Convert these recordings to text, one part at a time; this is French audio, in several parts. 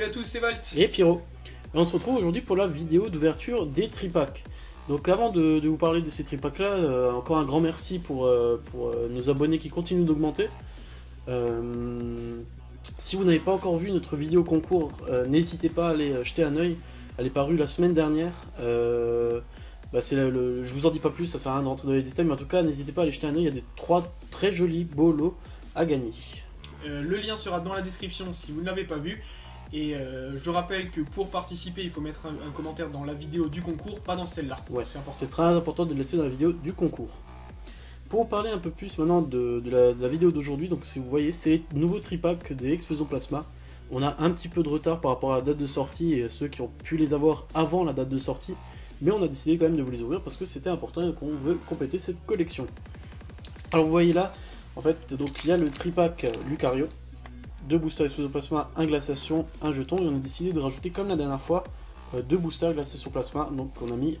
à tous, c'est Valt. Et Pyro. Et on se retrouve aujourd'hui pour la vidéo d'ouverture des tripacks. Donc avant de vous parler de ces tripacks là, encore un grand merci pour nos abonnés qui continuent d'augmenter. Si vous n'avez pas encore vu notre vidéo concours, n'hésitez pas à aller jeter un oeil. Elle est parue la semaine dernière. Je vous en dis pas plus, ça sert à rien de rentrer dans les détails, mais en tout cas n'hésitez pas à aller jeter un oeil, il y a des 3 très jolis beaux lots à gagner. Le lien sera dans la description si vous ne l'avez pas vu. Et je rappelle que pour participer, il faut mettre un commentaire dans la vidéo du concours, pas dans celle-là. Ouais, c'est important. C'est très important de le laisser dans la vidéo du concours. Pour vous parler un peu plus maintenant de la vidéo d'aujourd'hui, donc si vous voyez, c'est les nouveaux tripacks des Explosion Plasma. On a un petit peu de retard par rapport à la date de sortie et à ceux qui ont pu les avoir avant la date de sortie. Mais on a décidé quand même de vous les ouvrir parce que c'était important et qu'on veut compléter cette collection. Alors vous voyez là, en fait, donc il y a le tripack Lucario. 2 boosters Explosion Plasma, 1 glaciation, 1 jeton, et on a décidé de rajouter comme la dernière fois 2 boosters glaciation plasma, donc qu'on a mis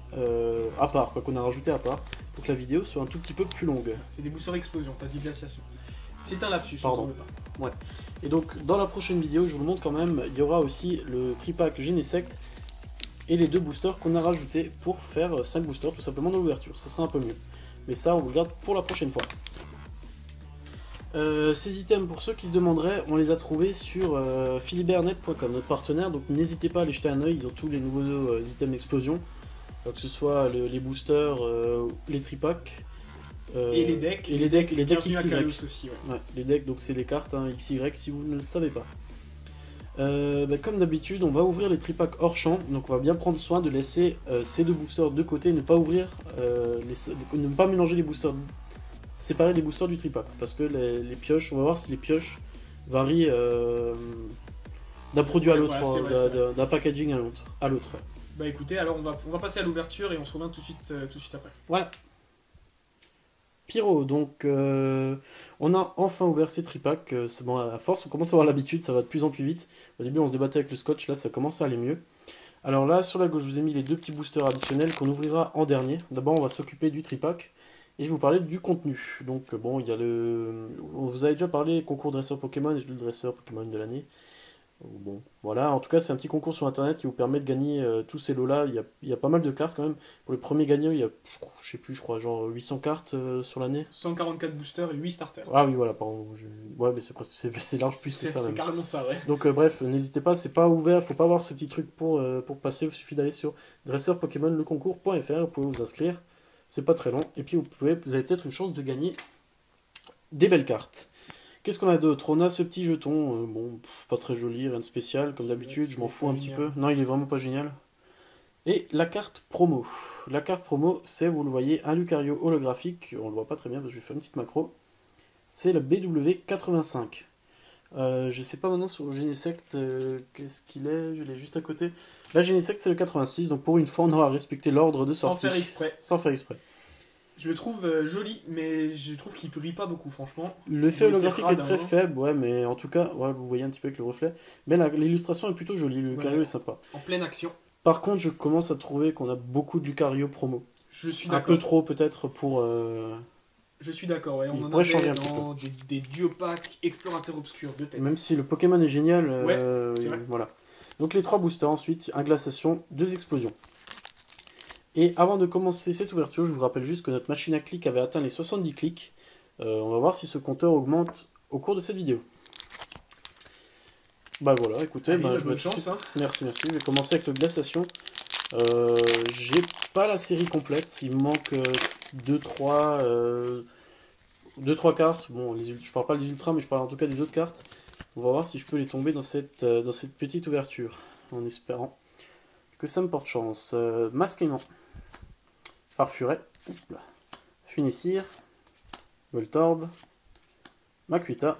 à part, qu'on a rajouté à part, pour que la vidéo soit un tout petit peu plus longue. C'est des boosters explosion, t'as dit glaciation. C'est un lapsus, pardon. Ouais. Et donc dans la prochaine vidéo, je vous le montre quand même, il y aura aussi le tripack Genesect et les 2 boosters qu'on a rajoutés pour faire 5 boosters tout simplement dans l'ouverture, ça sera un peu mieux. Mais ça on vous le garde pour la prochaine fois. Ces items, pour ceux qui se demanderaient, on les a trouvés sur philibernet.com, notre partenaire, donc n'hésitez pas à aller jeter un oeil, ils ont tous les nouveaux items explosion, que ce soit les boosters, les tripacks, et les decks, les decks XY. Aussi, ouais. Ouais, les decks, donc c'est les cartes XY si vous ne le savez pas. Comme d'habitude, on va ouvrir les tripacks hors champ, donc on va bien prendre soin de laisser ces 2 boosters de côté, ne pas ouvrir, ne pas mélanger les boosters. Séparer les boosters du tripack, parce que les pioches, on va voir si les pioches varient d'un produit à l'autre, voilà, d'un packaging à l'autre. Bah écoutez, alors on va passer à l'ouverture et on se revient tout de suite après. Voilà. Pyro, donc on a enfin ouvert ces tripacks, bon, à force on commence à avoir l'habitude, ça va de plus en plus vite. Au début on se débattait avec le scotch, là ça commence à aller mieux. Alors là sur la gauche je vous ai mis les 2 petits boosters additionnels qu'on ouvrira en dernier. D'abord on va s'occuper du tripack. Et je vais vous parler du contenu. Donc bon, il y a on vous avait déjà parlé concours dresseur Pokémon et le dresseur Pokémon de l'année. Bon, voilà, en tout cas c'est un petit concours sur internet qui vous permet de gagner tous ces lots là. Il y a pas mal de cartes quand même. Pour les premiers gagnants, il y a, je crois genre 800 cartes sur l'année. 144 boosters et 8 starters. Ah oui, voilà, pardon. Ouais, mais c'est large plus que ça même. C'est carrément ça, ouais. Donc bref, n'hésitez pas, c'est pas ouvert, faut pas avoir ce petit truc pour passer. Il suffit d'aller sur dresseur Pokémon leconcours.fr, vous pouvez vous inscrire. C'est pas très long, et puis vous avez peut-être une chance de gagner des belles cartes. Qu'est-ce qu'on a d'autre? On a ce petit jeton, bon, pas très joli, rien de spécial, comme d'habitude, je m'en fous un petit peu. Non, il est vraiment pas génial. Et la carte promo. La carte promo, c'est, vous le voyez, un Lucario holographique, on le voit pas très bien parce que je vais faire une petite macro. C'est le BW85. Je sais pas maintenant sur le Genesect, qu'est-ce qu'il est, je l'ai juste à côté. La Genesect c'est le 86, donc pour une fois on aura respecté l'ordre de sortie. Sans faire exprès. Sans faire exprès. Je le trouve joli, mais je trouve qu'il brille pas beaucoup, franchement. L'effet holographique est très faible, ouais, mais en tout cas, ouais, vous voyez un petit peu avec le reflet. Mais l'illustration est plutôt jolie, le Lucario est sympa. En pleine action. Par contre, je commence à trouver qu'on a beaucoup de Lucario promo. Je suis d'accord. Un peu trop peut-être pour... Je suis d'accord, ouais. On en pourrait changer dans des duopacks explorateurs obscurs de tête. Même si le Pokémon est génial, c'est vrai. Voilà. Donc les 3 boosters ensuite, 1 glaciation, 2 explosions. Et avant de commencer cette ouverture, je vous rappelle juste que notre machine à clics avait atteint les 70 clics. On va voir si ce compteur augmente au cours de cette vidéo. Bah voilà, écoutez, allez, je vais chance, hein. Merci. Je vais commencer avec le glaciation. J'ai pas la série complète, il me manque 2-3 cartes. Bon, je parle pas des ultras, mais je parle en tout cas des autres cartes. On va voir si je peux les tomber dans cette petite ouverture, en espérant que ça me porte chance. Masquement, Farfuret, Funessir, Voltorb, Makuita,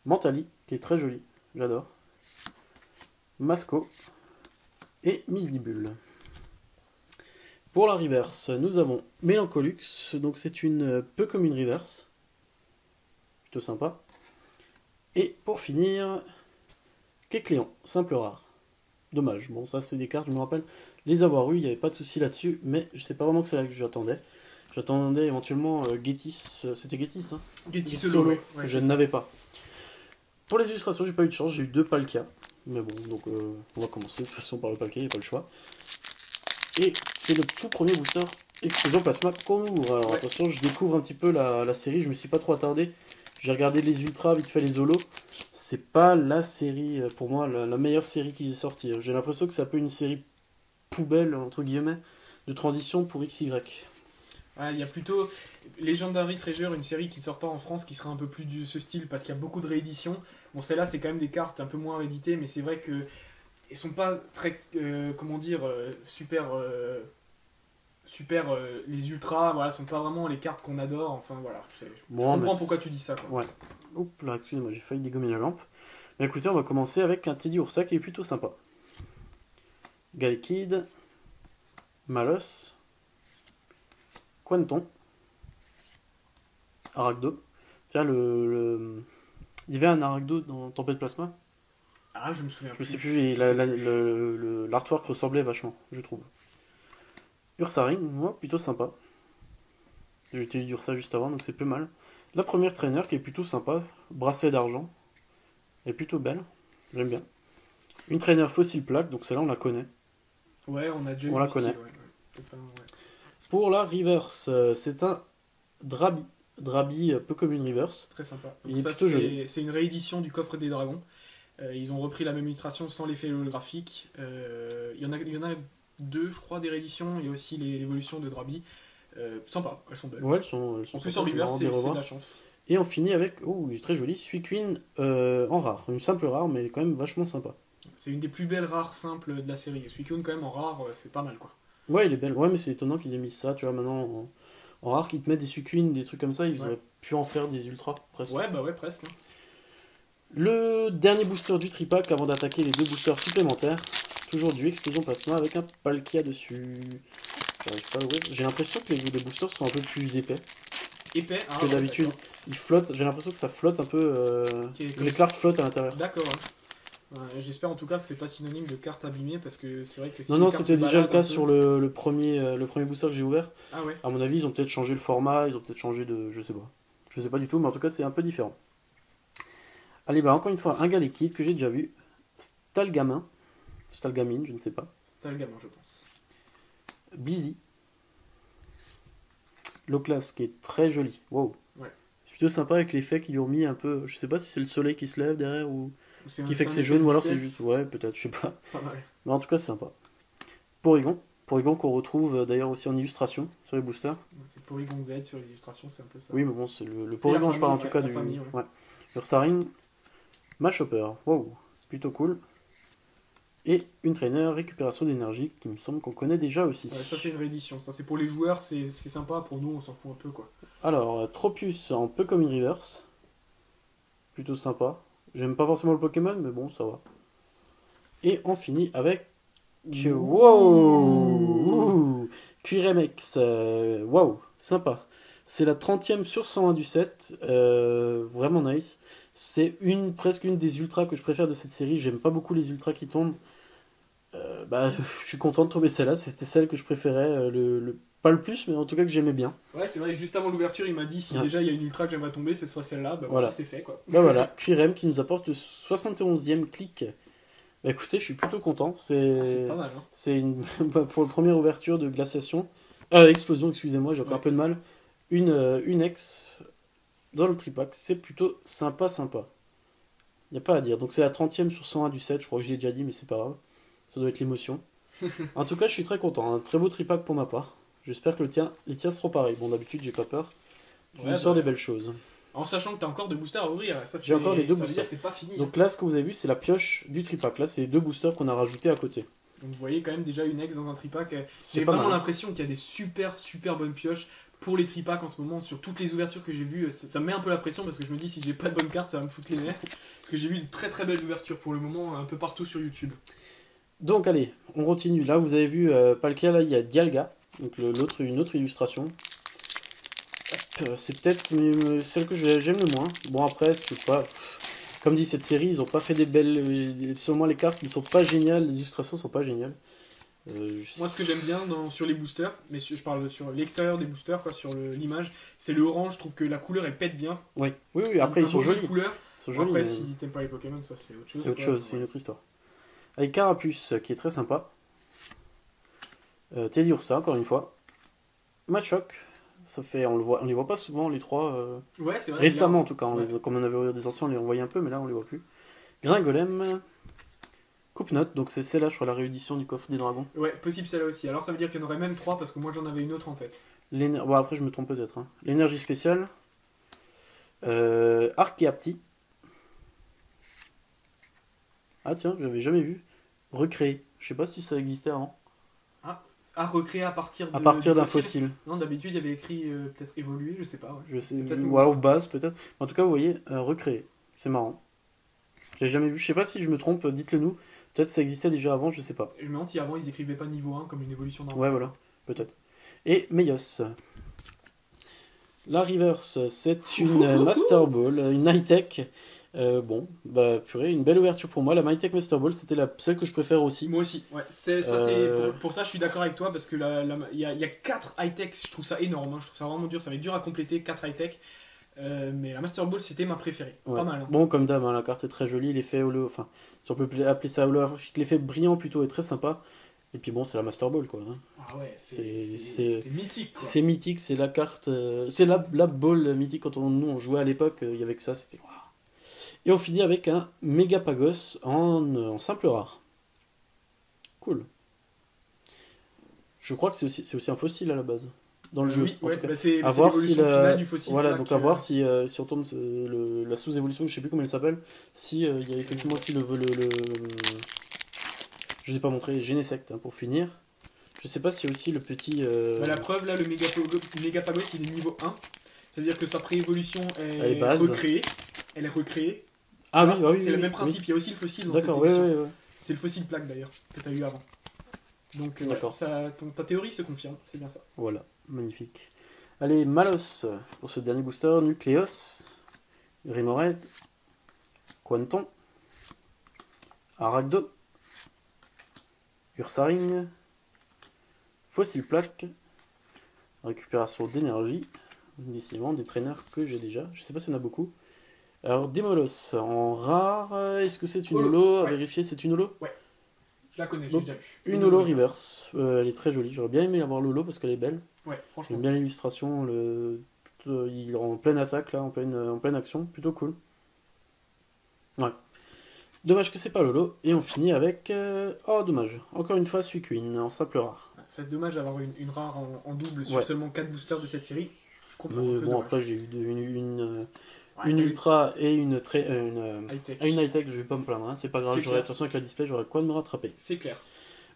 Mentali, qui est très joli, j'adore, Masco et Misdibule. Pour la reverse, nous avons Mélancolux, donc c'est une peu comme une reverse, plutôt sympa. Et pour finir, Kecleon, simple rare. Dommage, bon ça c'est des cartes, je me rappelle les avoir eues, il n'y avait pas de souci là-dessus, mais je sais pas vraiment que c'est là que j'attendais. J'attendais éventuellement Getis, c'était Getis, hein, Getis Solo, ouais, je n'avais pas. Pour les illustrations, j'ai pas eu de chance, j'ai eu 2 Palkia. Mais bon, donc on va commencer de toute façon par le paquet, il n'y a pas le choix. Et c'est le tout premier booster Explosion Plasma qu'on ouvre. Alors attention, je découvre un petit peu la série, je me suis pas trop attardé. J'ai regardé les ultras, vite fait les holos. C'est pas la série, pour moi, la meilleure série qui est sortie. J'ai l'impression que c'est un peu une série poubelle, entre guillemets, de transition pour XY. Ouais, il y a plutôt Legendary Treasure, une série qui ne sort pas en France, qui sera un peu plus de ce style parce qu'il y a beaucoup de rééditions. Bon, celle-là, c'est quand même des cartes un peu moins rééditées, mais c'est vrai que elles sont pas très, comment dire, super. Les ultras, voilà, sont pas vraiment les cartes qu'on adore. Enfin, voilà, je comprends pourquoi tu dis ça, quoi. Ouais. Oups, là, excusez-moi, j'ai failli dégommer la lampe. Mais écoutez, on va commencer avec un Teddy Ursa qui est plutôt sympa. Galkid, Malos, Quanton, Arachdo. Tiens, il y avait un Arachdo dans Tempête Plasma. Ah, je me souviens plus. Je sais plus, l'artwork ressemblait vachement, je trouve. Ursaring, moi, plutôt sympa. J'ai utilisé Ursa juste avant, donc c'est peu mal. La première trainer qui est plutôt sympa, bracelet d'argent. Elle est plutôt belle, j'aime bien. Une trainer Fossil Plaque, donc celle-là on la connaît. Ouais, on a déjà on la connaît. Pour la Reverse, c'est un Drabi. Drabi peu comme une Reverse. Très sympa. Donc il est plutôt joli. C'est une réédition du coffre des dragons. Ils ont repris la même illustration sans l'effet holographique. Il y en a deux, je crois, des rééditions. Il y a aussi l'évolution de Drabi. Sympa, elles sont belles. Ouais, elles sont en plus en Reverse, c'est de la chance. Et on finit avec, oh, très joli, Suicune en rare. Une simple rare, mais elle est quand même vachement sympa. C'est une des plus belles rares simples de la série. Suicune, quand même, en rare, c'est pas mal, quoi. Ouais, il est belle. Ouais, mais c'est étonnant qu'ils aient mis ça, tu vois, maintenant, en rare, qu'ils te mettent des Suicunes, des trucs comme ça, ils auraient pu en faire des ultras, presque. Ouais, bah ouais, presque. Hein. Le dernier booster du tripack avant d'attaquer les deux boosters supplémentaires. Toujours du Explosion Plasma avec un Palkia dessus. J'arrive pas à l'ouvrir. J'ai l'impression que les boosters sont un peu plus épais. Épais, que d'habitude. Ils flottent, j'ai l'impression que ça flotte un peu. Les cartes flottent à l'intérieur. D'accord. Ouais, j'espère en tout cas que c'est pas synonyme de carte abîmée parce que c'est vrai que si non, c'était déjà le cas sur le premier booster que j'ai ouvert. Ah ouais. À mon avis, ils ont peut-être changé le format, ils ont peut-être changé de. Je sais pas. Je sais pas du tout, mais en tout cas, c'est un peu différent. Allez, bah encore une fois, un Galekid que j'ai déjà vu. Stalgamine, je ne sais pas. Stalgamin, je pense. Busy. L'Oclas qui est très joli. Wow. Ouais. C'est plutôt sympa avec l'effet qu'ils lui ont mis un peu. Je sais pas si c'est le soleil qui se lève derrière ou qui fait que c'est jaune ou alors c'est juste. Ouais, peut-être, je sais pas. Pas mal. Mais en tout cas, c'est sympa. Porygon qu'on retrouve d'ailleurs aussi en illustration sur les boosters. C'est Porygon Z sur les illustrations, c'est un peu ça. Oui, mais bon, c'est le Porygon, je parle en tout cas du. Famille, ouais. Ursaring, Mashopper. Wow, plutôt cool. Et une trainer récupération d'énergie qui me semble qu'on connaît déjà aussi. Ouais, ça c'est une réédition, ça c'est pour les joueurs, c'est sympa, pour nous on s'en fout un peu quoi. Alors, Tropius en peu comme une reverse. Plutôt sympa. J'aime pas forcément le Pokémon, mais bon, ça va. Et on finit avec... Wow, Quiremex. Wow, sympa. C'est la 30e sur 101 du set. Vraiment nice. C'est presque une des ultras que je préfère de cette série. J'aime pas beaucoup les ultras qui tombent. Je suis content de trouver celle-là. C'était celle que je préférais, pas le plus, mais en tout cas que j'aimais bien. Ouais, c'est vrai, juste avant l'ouverture, il m'a dit si déjà il y a une ultra que j'aimerais tomber, ce serait celle-là. Bah voilà, c'est fait quoi. Bah voilà, Quirem qui nous apporte le 71e clic. Bah écoutez, je suis plutôt content. C'est pas mal. Hein. C'est pour la première ouverture de glaciation. Explosion, excusez-moi, j'ai encore un peu de mal. Une ex dans le tripack, c'est plutôt sympa. Il n'y a pas à dire. Donc c'est la 30e sur 101 du set, je crois que j'y ai déjà dit, mais c'est pas grave. Ça doit être l'émotion. En tout cas, je suis très content. Un très beau tripack pour ma part. J'espère que les tiens seront pareils. Bon, d'habitude, j'ai pas peur. Tu nous sors des belles choses. En sachant que tu as encore 2 boosters à ouvrir. J'ai encore les 2 boosters. C'est pas fini. Donc là, ce que vous avez vu, c'est la pioche du tripack. Là, c'est les 2 boosters qu'on a rajoutés à côté. Donc vous voyez quand même déjà une ex dans un tripack. J'ai vraiment l'impression qu'il y a des super bonnes pioches pour les tripacks en ce moment. Sur toutes les ouvertures que j'ai vues, ça me met un peu la pression parce que je me dis si j'ai pas de bonnes cartes, ça va me foutre les nerfs. Parce que j'ai vu de très belles ouvertures pour le moment un peu partout sur YouTube. Donc allez, on continue. Là, vous avez vu Palkia, là, il y a Dialga. Donc une autre illustration. C'est peut-être celle que j'aime le moins. Bon, après, c'est pas... Comme dit cette série, ils ont pas fait des belles... Seulement les cartes ne sont pas géniales, les illustrations sont pas géniales. Moi, ce que j'aime bien sur les boosters, mais je parle sur l'extérieur des boosters, quoi, sur l'image, c'est le orange. Je trouve que la couleur, elle pète bien. Oui, après, ils sont jolis. Couleur. Ils sont jolis, après, si t'aimes pas les Pokémon, ça, c'est autre chose. C'est autre chose, c'est une autre histoire. Avec Carapuce, qui est très sympa. Teddy Ursa, encore une fois. Machoc, ça fait, on les voit pas souvent, les trois. Ouais, c'est vrai. Récemment, en tout cas. Comme on avait des anciens, on les revoyait un peu, mais là, on les voit plus. Gringolem. Coupe-note, donc c'est celle-là, je crois, la réédition du coffre des dragons. Ouais, possible celle-là aussi. Alors ça veut dire qu'il y en aurait même 3 parce que moi j'en avais une autre en tête. Bon, après, je me trompe peut-être. Hein. L'énergie spéciale. Arc et Apti. Ah tiens, j'avais jamais vu. Recréer. Je sais pas si ça existait avant. Ah, recréer à partir d'un fossile. Non, d'habitude il y avait écrit peut-être évoluer, je sais pas. Ouais. Je sais, ou alors base peut-être. En tout cas, vous voyez, recréer. C'est marrant. J'ai jamais vu. Je sais pas si je me trompe, dites-le nous. Peut-être ça existait déjà avant, je sais pas. Je me demande si avant ils écrivaient pas niveau 1 comme une évolution normale. Ouais, voilà, peut-être. Et Meios. La Reverse, c'est une Master Ball, une high-tech. Bon, bah purée, une belle ouverture pour moi. La Mytech Master Ball, c'était celle que je préfère aussi. Moi aussi, ouais. Pour ça, je suis d'accord avec toi parce que il y a 4 high-tech, je trouve ça énorme. Hein. Je trouve ça vraiment dur, ça va être dur à compléter, 4 high-tech. Mais la Master Ball, c'était ma préférée. Ouais. Pas mal. Hein. Bon, comme d'hab, hein, la carte est très jolie. L'effet holo, enfin, si on peut appeler ça holographique, l'effet brillant plutôt est très sympa. Et puis bon, c'est la Master Ball, quoi. Hein. Ah ouais, c'est mythique. Quoi. C'est mythique, c'est la carte. C'est la ball mythique quand nous on jouait à l'époque, il y avait que ça, c'était. Wow. Et on finit avec un Megapagos en simple rare. Cool. Je crois que c'est aussi un fossile à la base. Dans le jeu. Oui, en tout cas. c'est l'évolution finale du fossile. Voilà, donc à voir si on tombe la sous-évolution, je sais plus comment elle s'appelle, si il y a effectivement aussi je ne ai pas montré, Genesect pour finir. Je sais pas si aussi le petit. La preuve là, le Megapagos il est niveau 1. Ça veut dire que sa préévolution est recréée. Elle est recréée. Ah oui, c'est le même principe, il y a aussi le fossile dans D'accord, cette édition. Ouais. C'est le fossile plaque d'ailleurs, que tu as eu avant. Donc ta théorie se confirme, c'est bien ça. Voilà, magnifique. Allez, Malos, pour ce dernier booster, Nucleos, Remoraid, Quanton, Aragdo, Ursaring, Fossile Plaque, récupération d'énergie, décidément des traîneurs que j'ai déjà, je sais pas s'il y en a beaucoup. Alors, Demolos, en rare, est-ce que c'est une holo à vérifier, c'est une holo? Ouais, je la connais, j'ai déjà vu. Une holo reverse, elle est très jolie, j'aurais bien aimé avoir l'holo parce qu'elle est belle. Ouais, franchement. J'aime bien l'illustration, il est en pleine attaque, là, en pleine action, plutôt cool. Ouais. Dommage que c'est pas l'holo, et on finit avec... Oh, dommage, encore une fois, Suicune, en simple rare. C'est dommage d'avoir une rare en double sur seulement 4 boosters de cette série. Je comprends. Mais bon, après, j'ai eu une ultra et une high-tech, je vais pas me plaindre, hein, c'est pas grave, de toute façon avec la display, j'aurais quoi de me rattraper. C'est clair.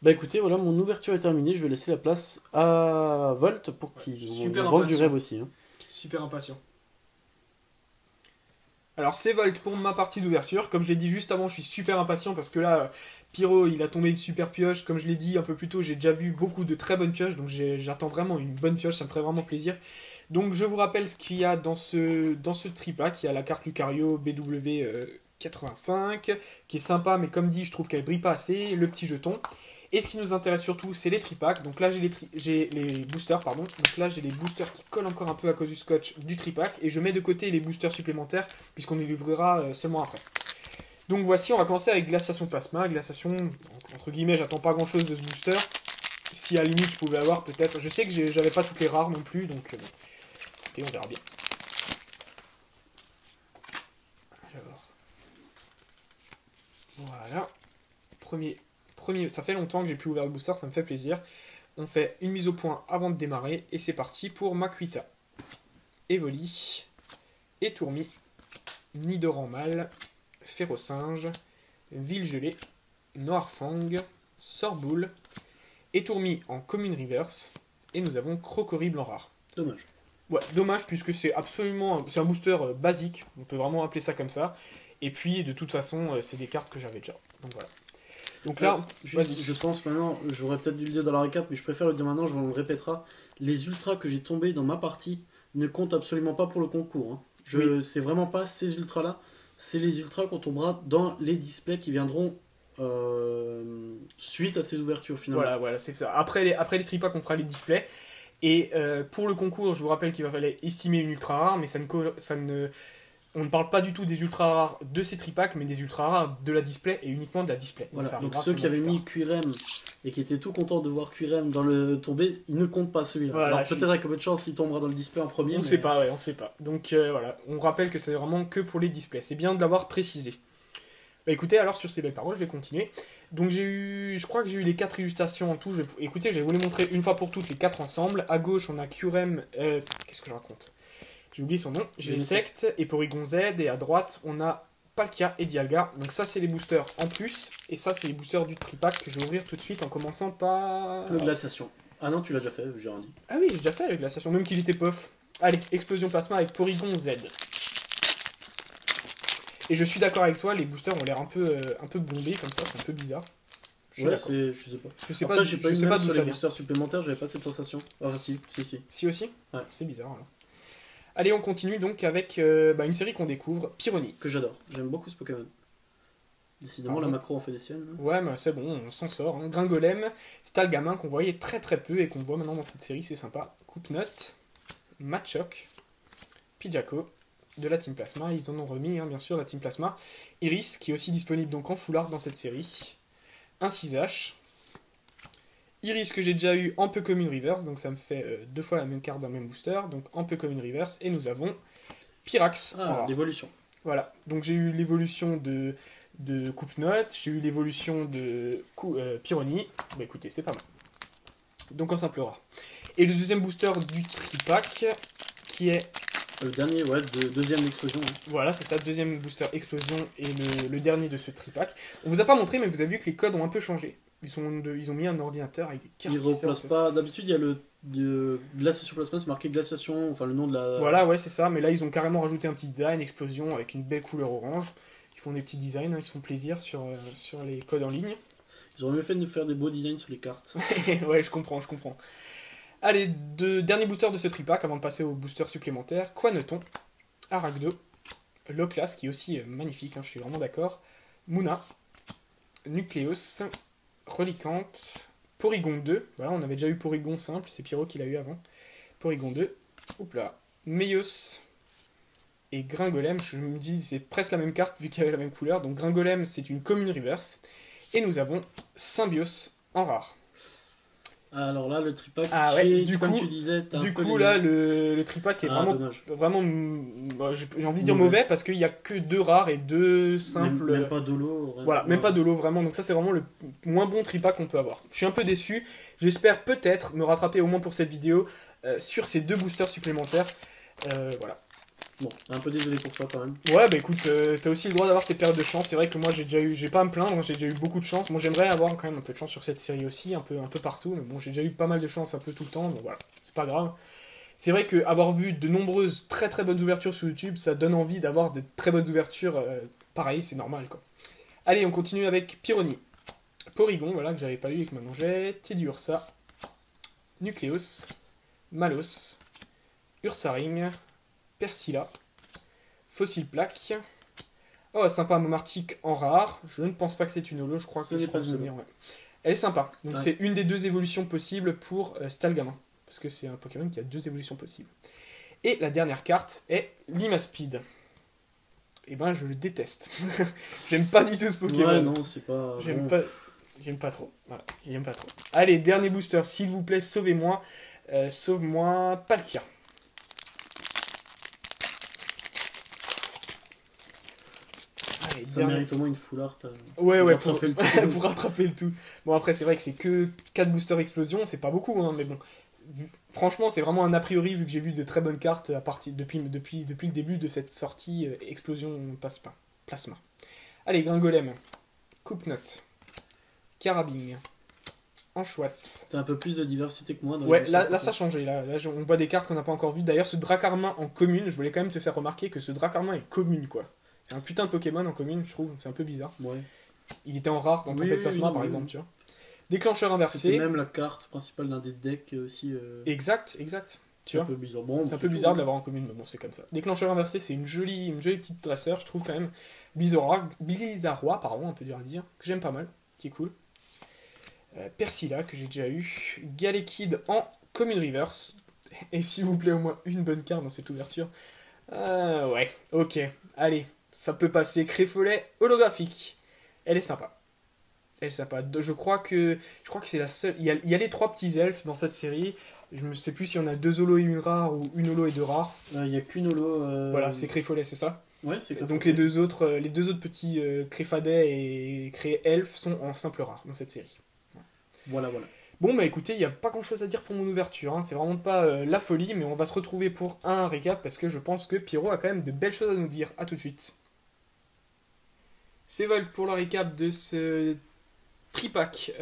Bah écoutez, voilà, mon ouverture est terminée, je vais laisser la place à Volt pour qu'il vende du rêve aussi. Hein. Super impatient. Alors c'est Volt pour ma partie d'ouverture, comme je l'ai dit juste avant, je suis super impatient parce que là, Pyro il a tombé une super pioche, comme je l'ai dit un peu plus tôt, j'ai déjà vu beaucoup de très bonnes pioches, donc j'attends vraiment une bonne pioche, ça me ferait vraiment plaisir. Donc je vous rappelle ce qu'il y a dans ce tripack, il y a la carte Lucario BW85, qui est sympa, mais comme dit, je trouve qu'elle brille pas assez, le petit jeton. Et ce qui nous intéresse surtout, c'est les tripacks. Donc là, j'ai les boosters, pardon. Donc là, j'ai les boosters qui collent encore un peu à cause du scotch du tripack. Et je mets de côté les boosters supplémentaires, puisqu'on les livrera seulement après. Donc voici, on va commencer avec Glaciation Plasma. Glaciation, entre guillemets, j'attends pas grand chose de ce booster. Si à la limite, je pouvais avoir peut-être... Je sais que j'avais pas toutes les rares non plus, donc écoutez, on verra bien. Alors. Voilà. Premier, ça fait longtemps que j'ai plus ouvert le booster, ça me fait plaisir. On fait une mise au point avant de démarrer, et c'est parti pour Makuita, Evoli, Etourmi, Nidoran-Mal, Férocinge, Villegelée, Noirfang, Sorboule, Etourmi en commune reverse, et nous avons Crocorible en rare. Dommage. Ouais, dommage puisque c'est un booster basique, on peut vraiment appeler ça comme ça, et puis de toute façon c'est des cartes que j'avais déjà, donc voilà. Donc là, je pense maintenant, j'aurais peut-être dû le dire dans la récap, mais je préfère le dire maintenant, on le répétera. Les ultras que j'ai tombés dans ma partie ne comptent absolument pas pour le concours. Hein. C'est vraiment pas ces ultras-là, c'est les ultras qu'on tombera dans les displays qui viendront suite à ces ouvertures finalement. Voilà, c'est ça. Après les tripacks, on fera les displays. Et pour le concours, je vous rappelle qu'il va falloir estimer une ultra rare, mais ça ne on ne parle pas du tout des ultra rares de ces tripacks, mais des ultra rares de la display et uniquement de la display. Voilà. Donc ceux qui avaient mis QRM et qui étaient tout contents de voir QRM dans le tomber, ils ne comptent pas celui-là. Voilà, alors peut-être avec un peu de chance, il tombera dans le display en premier. On sait pas, ouais, on sait pas. Donc voilà, on rappelle que c'est vraiment que pour les displays. C'est bien de l'avoir précisé. Bah écoutez, alors sur ces belles paroles, je vais continuer. Donc je crois que j'ai eu les 4 illustrations en tout. Écoutez, je vais vous les montrer une fois pour toutes, les 4 ensemble. À gauche, on a QRM, qu'est-ce que je raconte? J'ai oublié son nom. J'ai Secte et Porygon Z, et à droite, on a Palkia et Dialga. Donc ça, c'est les boosters en plus, et ça, c'est les boosters du tripack que je vais ouvrir tout de suite en commençant par... Le glaciation. Ah non, tu l'as déjà fait, j'ai rien dit. Ah oui, j'ai déjà fait avec la station, même qu'il était pof. Allez, explosion plasma avec Porygon Z. Et je suis d'accord avec toi, les boosters ont l'air un peu bombés comme ça, c'est un peu bizarre. Ouais, je sais pas. Je sais Après, pas, j'ai pas je eu sais même pas d'où sur ça les vient. boosters supplémentaires, j'avais pas cette sensation. Ah si. Si aussi? Ouais. C'est bizarre alors. Allez, on continue donc avec une série qu'on découvre, Pyrrhony. Que j'adore, j'aime beaucoup ce Pokémon. Décidément, la macro en fait des siennes. Hein. Ouais, mais c'est bon, on s'en sort. Hein. Gringolem, Stalgamin qu'on voyait très très peu et qu'on voit maintenant dans cette série, c'est sympa. Coupe-Note, Machoke, Pidgeco, de la Team Plasma, ils en ont remis bien sûr la Team Plasma. Iris, qui est aussi disponible donc en full art dans cette série. Un 6H. Iris que j'ai déjà eu en peu commune reverse, donc ça me fait 2 fois la même carte dans le même booster, donc en peu commune reverse. Et nous avons Pyrax. L'évolution. Voilà, donc j'ai eu l'évolution de Coupe-Note, j'ai eu l'évolution de Pyrrhony. Bah écoutez, c'est pas mal. Donc en simple rare. Et le deuxième booster du tripack, qui est... Le dernier, ouais, deuxième explosion. Hein. Voilà, c'est ça, deuxième booster explosion et le dernier de ce tripack. On vous a pas montré, mais vous avez vu que les codes ont un peu changé. Ils ont mis un ordinateur avec des cartes. Ils replacent pas. D'habitude, il y a glaciation plasma, c'est marqué glaciation, enfin le nom de la. Voilà, ouais, c'est ça. Mais là, ils ont carrément rajouté un petit design, explosion avec une belle couleur orange. Ils font des petits designs, ils se font plaisir sur les codes en ligne. Ils auraient mieux fait de nous faire des beaux designs sur les cartes. Ouais, je comprends. Allez, dernier booster de ce tripack avant de passer au booster supplémentaire. Quanoton, Aragdo, Loclas, qui est aussi magnifique, je suis vraiment d'accord. Muna, Nucleus, Relicante, Porygon 2. Voilà, on avait déjà eu Porygon simple, c'est Pyro qui l'a eu avant. Porygon 2, oups là, Meios et Gringolem. Je me dis, c'est presque la même carte vu qu'il y avait la même couleur. Donc Gringolem, c'est une commune reverse. Et nous avons Symbios en rare. Alors là, le tripack, comme tu disais, du coup là, le tripack est vraiment j'ai envie de dire mauvais parce qu'il n'y a que 2 rares et 2 simples. Même pas d'holo. Voilà, même pas d'holo vraiment. Donc ça, c'est vraiment le moins bon tripack qu'on peut avoir. Je suis un peu déçu. J'espère peut-être me rattraper au moins pour cette vidéo sur ces 2 boosters supplémentaires. Voilà. Bon, un peu désolé pour toi quand même. Ouais, bah écoute, t'as aussi le droit d'avoir tes périodes de chance. C'est vrai que moi j'ai pas à me plaindre, j'ai déjà eu beaucoup de chance. Moi j'aimerais avoir quand même un peu de chance sur cette série aussi, un peu partout. Mais bon, j'ai déjà eu pas mal de chance un peu tout le temps, donc voilà, c'est pas grave. C'est vrai qu'avoir vu de nombreuses très très bonnes ouvertures sur YouTube, ça donne envie d'avoir de très bonnes ouvertures. Pareil, c'est normal quoi. Allez, on continue avec Pyrrhony. Porygon, voilà, que j'avais pas eu et que maintenant j'ai. Teddiursa, Nucleus, Malos, Ursaring, Persilla, Fossil Plaque. Oh, sympa, Momartic en rare. Je ne pense pas que c'est une holo, je crois que je crois souvenir. Ouais. Elle est sympa. Donc c'est une des 2 évolutions possibles pour Stalgamin. Parce que c'est un Pokémon qui a 2 évolutions possibles. Et la dernière carte est Limaspeed. Et ben je le déteste. J'aime pas du tout ce Pokémon. Ouais, non, c'est pas. J'aime pas trop. Voilà, j'aime pas trop. Allez, dernier booster, s'il vous plaît, sauvez-moi. Sauve-moi Palkia. Ça mérite au moins une full art. Ouais, pour rattraper le tout. Bon, après, c'est vrai que c'est que 4 boosters explosion, c'est pas beaucoup, mais bon. Franchement, c'est vraiment un a priori, vu que j'ai vu de très bonnes cartes depuis le début de cette sortie explosion plasma. Allez, Gringolem, Coupe-Note, Carabine, Anchouette. T'as un peu plus de diversité que moi. Ouais, là ça a changé. Là, on voit des cartes qu'on n'a pas encore vues. D'ailleurs, ce Dracarmin en commune, je voulais quand même te faire remarquer que ce Dracarmin est commune, quoi. C'est un putain de Pokémon en commune, je trouve. C'est un peu bizarre. Ouais. Il était en rare dans Tempête Plasma, par exemple, tu vois. Déclencheur inversé. C'était même la carte principale d'un des decks aussi. Exact. C'est un peu bizarre. Bon, c'est un peu bizarre de l'avoir en commune, mais bon, c'est comme ça. Déclencheur inversé, c'est une jolie petite dresseur, je trouve quand même. Blizzarrois, pardon, un peu dur à dire, que j'aime pas mal, qui est cool. Persilla, que j'ai déjà eu. Galekid en commune reverse. Et s'il vous plaît, au moins une bonne carte dans cette ouverture. Ouais, ok. allez, ça peut passer. Créfolet holographique. Elle est sympa. Je crois que c'est la seule. Il y a les 3 petits elfes dans cette série. Je ne sais plus si on a 2 holos et une rare ou une holo et 2 rares. Il n'y a qu'une holo. Voilà, c'est Créfolet, c'est ça? Ouais, c'est Créfolet. Donc les deux autres petits Créfadets et Cré-elfes sont en simple rare dans cette série. Voilà. Bon, bah écoutez, il n'y a pas grand chose à dire pour mon ouverture. Hein. C'est vraiment pas la folie, mais on va se retrouver pour un récap parce que je pense que Pierrot a quand même de belles choses à nous dire. A tout de suite. C'est Volk pour le récap de ce tripack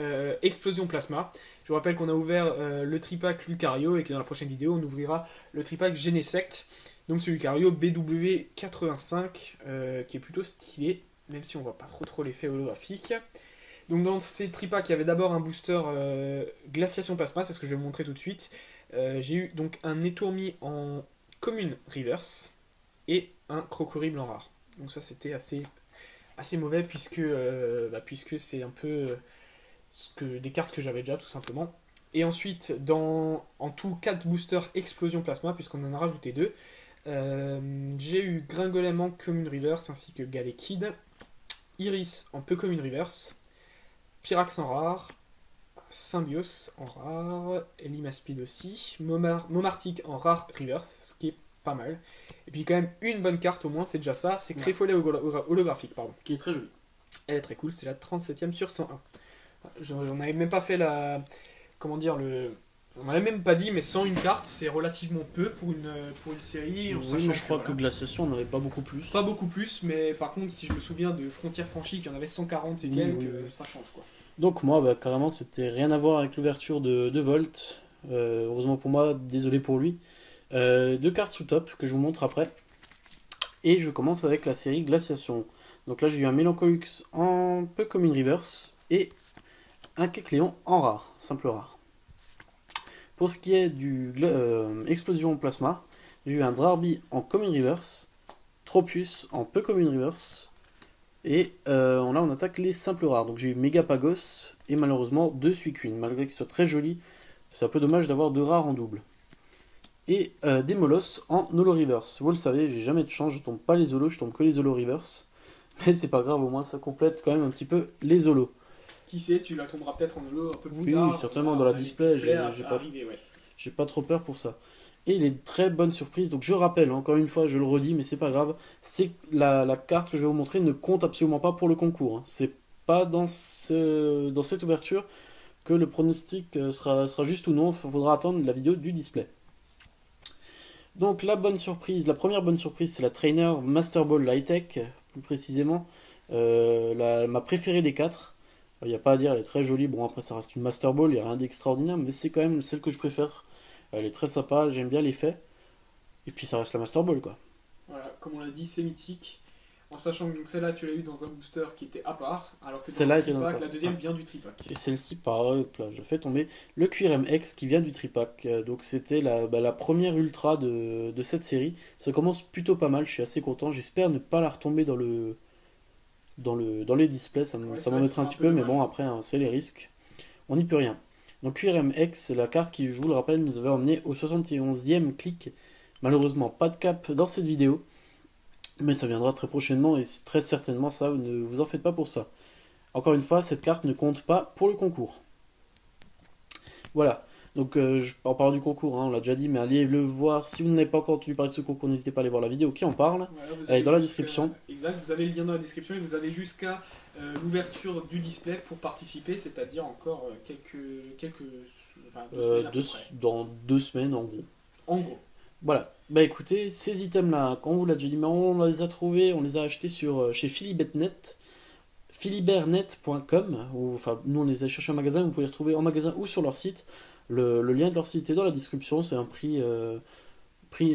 Explosion Plasma. Je vous rappelle qu'on a ouvert le tripack Lucario et que dans la prochaine vidéo on ouvrira le tripack Genesect. Donc ce Lucario BW85 qui est plutôt stylé, même si on voit pas trop l'effet holographique. Donc dans ces tripacks il y avait d'abord un booster Glaciation Plasma, c'est ce que je vais vous montrer tout de suite. J'ai eu donc un Étourmi en commune reverse et un Crocorible en rare. Donc ça c'était assez mauvais puisque c'est un peu des cartes que j'avais déjà tout simplement. Et ensuite en tout 4 boosters Explosion Plasma puisqu'on en a rajouté 2. J'ai eu Gringolem en commune reverse ainsi que Galekid, Iris en peu commune reverse, Pyrax en rare, Symbios en rare, Limaspide aussi, Momartic en rare reverse, ce qui est pas mal. Et puis quand même une bonne carte au moins, c'est déjà ça, c'est Créfolet holographique, pardon. Qui est très jolie. Elle est très cool, c'est la 37ème sur 101. On n'avait même pas fait la... Comment dire, on n'avait même pas dit, mais 101 cartes, c'est relativement peu pour une série. Oui, mais je crois que Glaciation, on n'avait pas beaucoup plus. Pas beaucoup plus, mais par contre, si je me souviens de Frontières Franchies, qu'il y en avait 140 et quelques, ça change quoi. Donc moi, carrément, c'était rien à voir avec l'ouverture de Volt. Heureusement pour moi, désolé pour lui. 2 cartes sous top que je vous montre après. Et je commence avec la série Glaciation. Donc là, j'ai eu un Mélancholux en peu commune reverse et un Kecleon en rare, simple rare. Pour ce qui est du Explosion Plasma, j'ai eu un Drarby en commune reverse, Tropius en peu commune reverse, et là on attaque les simples rares. Donc j'ai eu Megapagos et malheureusement 2 Suicune, malgré qu'ils soient très jolis, c'est un peu dommage d'avoir 2 rares en double. Et des Molos en holo reverse. Vous le savez, j'ai jamais de chance, je tombe pas les holos, je tombe que les holo reverse. Mais c'est pas grave, au moins ça complète quand même un petit peu les holos. Qui sait, tu la tomberas peut-être en holo un peu plus tard. Oui, certainement, dans la display, j'ai pas trop peur pour ça. Et les très bonnes surprises, donc je rappelle, encore une fois, je le redis, mais c'est pas grave, c'est la carte que je vais vous montrer ne compte absolument pas pour le concours. Hein. C'est pas dans cette ouverture que le pronostic sera juste ou non, il faudra attendre la vidéo du display. Donc la première bonne surprise, c'est la Trainer Master Ball Lightech, plus précisément, ma préférée des 4. Il n'y a pas à dire, elle est très jolie. Bon, après, ça reste une Master Ball, il n'y a rien d'extraordinaire, mais c'est quand même celle que je préfère. Elle est très sympa, j'aime bien l'effet. Et puis, ça reste la Master Ball, quoi. Voilà, comme on l'a dit, c'est mythique. En sachant que celle-là, tu l'as eu dans un booster qui était à part, alors que celle-là était dans la deuxième vient du tripack. Et celle-ci, pareil, là, je fais tomber le QRMX qui vient du tripack. Donc, c'était la première ultra de cette série. Ça commence plutôt pas mal, je suis assez content. J'espère ne pas la retomber dans les displays, ça m'embêterait un petit peu, mais bon, après, hein, c'est les risques. On n'y peut rien. Donc QRMX, la carte qui, je vous le rappelle, nous avait emmené au 71e clic. Malheureusement, pas de cap dans cette vidéo, mais ça viendra très prochainement, et très certainement ça, ne vous en faites pas pour ça. Encore une fois, cette carte ne compte pas pour le concours. Voilà. Donc, en parlant du concours, hein, on l'a déjà dit, mais allez le voir. Si vous n'avez pas encore entendu parler de ce concours, n'hésitez pas à aller voir la vidéo qui en parle. Voilà, elle est dans la description. Exact, vous avez le lien dans la description et vous avez jusqu'à l'ouverture du display pour participer, c'est-à-dire encore dans 2 semaines en gros. En gros. Voilà. Bah écoutez, ces items-là, quand on vous l'a déjà dit, mais on les a trouvés, on les a achetés chez philibernet.com, enfin nous on les a cherchés en magasin, vous pouvez les retrouver en magasin ou sur leur site. Le lien de leur site est dans la description, c'est un prix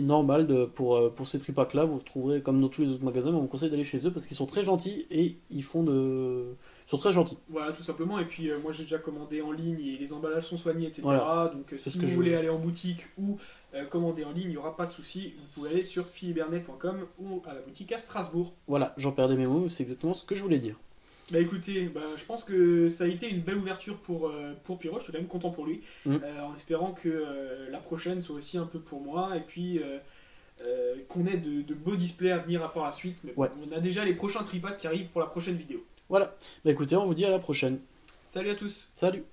normal pour ces tripacks là, vous retrouverez comme dans tous les autres magasins, mais on vous conseille d'aller chez eux parce qu'ils sont très gentils et ils sont très gentils. Voilà, tout simplement, et puis moi j'ai déjà commandé en ligne et les emballages sont soignés, etc. Voilà. Donc si vous voulez aller en boutique ou commander en ligne, il n'y aura pas de souci, vous pouvez aller sur philibernet.com ou à la boutique à Strasbourg. Voilà, j'en perdais mes mots, c'est exactement ce que je voulais dire. Bah écoutez, je pense que ça a été une belle ouverture pour Pierrot, je suis quand même content pour lui, en espérant que la prochaine soit aussi un peu pour moi, et puis qu'on ait de beaux displays à venir par la suite. Mais bon, on a déjà les prochains tripacks qui arrivent pour la prochaine vidéo. Voilà. Bah écoutez, on vous dit à la prochaine. Salut à tous. Salut.